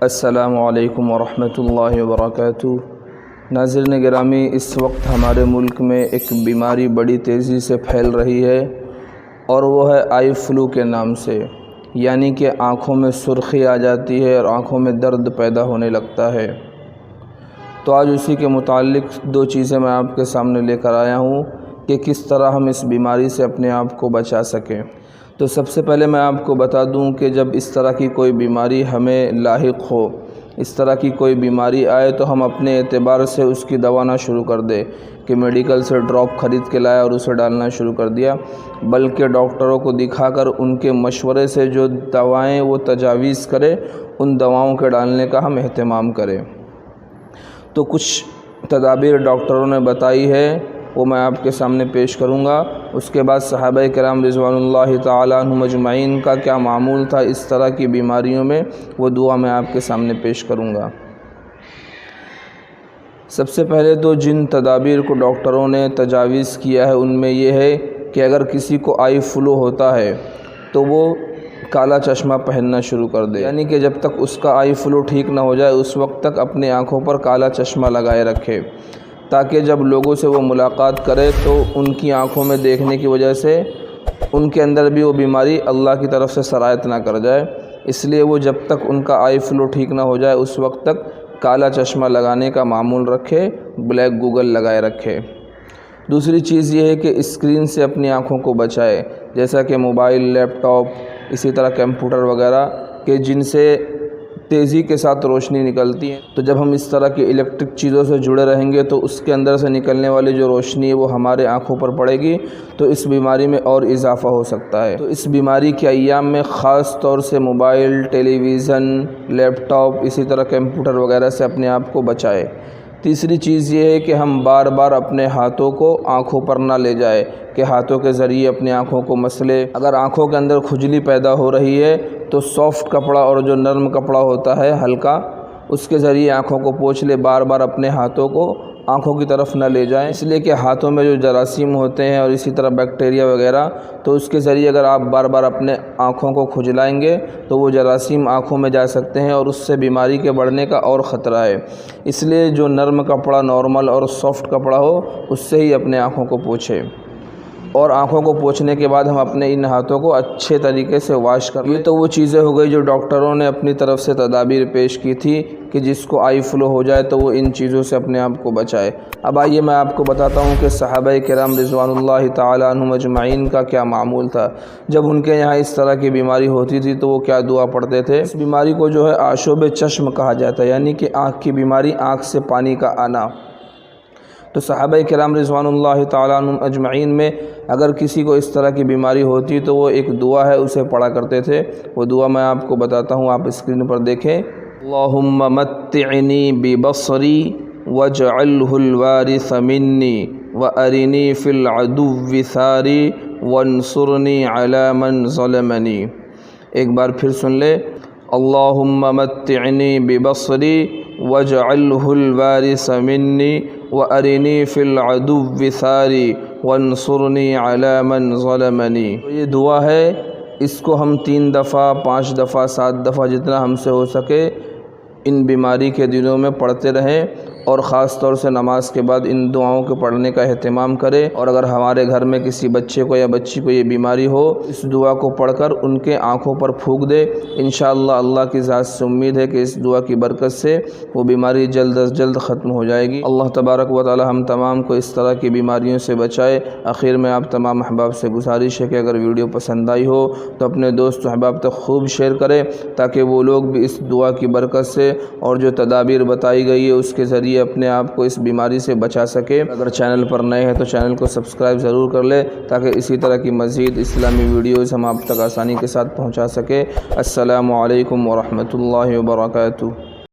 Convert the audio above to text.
السلام علیکم ورحمۃ اللہ وبرکاتہ۔ ناظرین گرامی، اس وقت ہمارے ملک میں ایک بیماری بڑی تیزی سے پھیل رہی ہے اور وہ ہے آئی فلو کے نام سے، یعنی کہ آنکھوں میں سرخی آ جاتی ہے اور آنکھوں میں درد پیدا ہونے لگتا ہے۔ تو آج اسی کے متعلق دو چیزیں میں آپ کے سامنے لے کر آیا ہوں کہ کس طرح ہم اس بیماری سے اپنے آپ کو بچا سکیں۔ تو سب سے پہلے میں آپ کو بتا دوں کہ جب اس طرح کی کوئی بیماری ہمیں لاحق ہو، اس طرح کی کوئی بیماری آئے تو ہم اپنے اعتبار سے اس کی دوا نہ شروع کر دیں کہ میڈیکل سے ڈراپ خرید کے لایا اور اسے ڈالنا شروع کر دیا، بلکہ ڈاکٹروں کو دکھا کر ان کے مشورے سے جو دوائیں وہ تجاویز کرے ان دواؤں کے ڈالنے کا ہم اہتمام کریں۔ تو کچھ تدابیر ڈاکٹروں نے بتائی ہے، وہ میں آپ کے سامنے پیش کروں گا۔ اس کے بعد صحابہ کرام رضوان اللہ تعالیٰ عنہم اجمعین کا کیا معمول تھا اس طرح کی بیماریوں میں، وہ دعا میں آپ کے سامنے پیش کروں گا۔ سب سے پہلے تو جن تدابیر کو ڈاکٹروں نے تجاویز کیا ہے ان میں یہ ہے کہ اگر کسی کو آئی فلو ہوتا ہے تو وہ کالا چشمہ پہننا شروع کر دے، یعنی کہ جب تک اس کا آئی فلو ٹھیک نہ ہو جائے اس وقت تک اپنے آنکھوں پر کالا چشمہ لگائے رکھے، تاکہ جب لوگوں سے وہ ملاقات کرے تو ان کی آنکھوں میں دیکھنے کی وجہ سے ان کے اندر بھی وہ بیماری اللہ کی طرف سے سرایت نہ کر جائے، اس لیے وہ جب تک ان کا آئی فلو ٹھیک نہ ہو جائے اس وقت تک کالا چشمہ لگانے کا معمول رکھے، بلیک گوگل لگائے رکھے۔ دوسری چیز یہ ہے کہ اسکرین سے اپنی آنکھوں کو بچائے، جیسا کہ موبائل، لیپ ٹاپ، اسی طرح کمپیوٹر وغیرہ کہ جن سے تیزی کے ساتھ روشنی نکلتی ہے۔ تو جب ہم اس طرح کی الیکٹرک چیزوں سے جڑے رہیں گے تو اس کے اندر سے نکلنے والی جو روشنی ہے وہ ہمارے آنکھوں پر پڑے گی تو اس بیماری میں اور اضافہ ہو سکتا ہے۔ تو اس بیماری کے ایام میں خاص طور سے موبائل، ٹیلی ویژن، لیپ ٹاپ، اسی طرح کمپیوٹر وغیرہ سے اپنے آپ کو بچائے۔ تیسری چیز یہ ہے کہ ہم بار بار اپنے ہاتھوں کو آنکھوں پر نہ لے جائے کہ ہاتھوں کے ذریعے اپنی آنکھوں کو مسلے۔ اگر آنکھوں کے اندر کھجلی پیدا ہو رہی ہے تو سافٹ کپڑا اور جو نرم کپڑا ہوتا ہے ہلکا، اس کے ذریعے آنکھوں کو پوچھ لے، بار بار اپنے ہاتھوں کو آنکھوں کی طرف نہ لے جائیں، اس لیے کہ ہاتھوں میں جو جراثیم ہوتے ہیں اور اسی طرح بیکٹیریا وغیرہ، تو اس کے ذریعے اگر آپ بار بار اپنے آنکھوں کو کھجلائیں گے تو وہ جراثیم آنکھوں میں جا سکتے ہیں اور اس سے بیماری کے بڑھنے کا اور خطرہ ہے۔ اس لیے جو نرم کپڑا، نارمل اور سافٹ کپڑا ہو اس سے ہی اپنے آنکھوں کو پوچھیں، اور آنکھوں کو پوچھنے کے بعد ہم اپنے ان ہاتھوں کو اچھے طریقے سے واش کر لیں۔ یہ تو وہ چیزیں ہو گئی جو ڈاکٹروں نے اپنی طرف سے تدابیر پیش کی تھی کہ جس کو آئی فلو ہو جائے تو وہ ان چیزوں سے اپنے آپ کو بچائے۔ اب آئیے میں آپ کو بتاتا ہوں کہ صحابہ کرام رضوان اللہ تعالیٰ عنہم اجمعین کا کیا معمول تھا۔ جب ان کے یہاں اس طرح کی بیماری ہوتی تھی تو وہ کیا دعا پڑھتے تھے۔ اس بیماری کو جو ہے آشوب چشم کہا جاتا ہے، یعنی کہ آنکھ کی بیماری، آنکھ سے پانی کا آنا۔ تو صحابہ کرام رضوان اللہ تعالیٰ عنہم اجمعین میں اگر کسی کو اس طرح کی بیماری ہوتی تو وہ ایک دعا ہے اسے پڑھا کرتے تھے۔ وہ دعا میں آپ کو بتاتا ہوں، آپ اسکرین پر دیکھیں۔ اللہم متعنی ببصری واجعلہ الوارث منی وارنی فی العدو ثاری وانصرنی علی من ظلمنی۔ ایک بار پھر سن لے، اللہم متعنی ببصری واجعلہ الوارث منی وارنی فی العدو ثاری وانصرنی علی من ظلمنی۔ تو یہ دعا ہے، اس کو ہم 3 دفعہ، 5 دفعہ، 7 دفعہ جتنا ہم سے ہو سکے ان بیماری کے دنوں میں پڑھتے رہیں، اور خاص طور سے نماز کے بعد ان دعاؤں کے پڑھنے کا اہتمام کریں۔ اور اگر ہمارے گھر میں کسی بچے کو یا بچی کو یہ بیماری ہو، اس دعا کو پڑھ کر ان کے آنکھوں پر پھونک دے۔ انشاءاللہ اللہ کی ذات سے امید ہے کہ اس دعا کی برکت سے وہ بیماری جلد از جلد ختم ہو جائے گی۔ اللہ تبارک و تعالی ہم تمام کو اس طرح کی بیماریوں سے بچائے۔ آخر میں آپ تمام احباب سے گزارش ہے کہ اگر ویڈیو پسند آئی ہو تو اپنے دوست و احباب تک خوب شیئر کریں تاکہ وہ لوگ بھی اس دعا کی برکت سے اور جو تدابیر بتائی گئی ہے اس کے ذریعے اپنے آپ کو اس بیماری سے بچا سکے۔ اگر چینل پر نئے ہیں تو چینل کو سبسکرائب ضرور کر لیں تاکہ اسی طرح کی مزید اسلامی ویڈیوز ہم آپ تک آسانی کے ساتھ پہنچا سکے۔ السلام علیکم ورحمۃ اللہ وبرکاتہ۔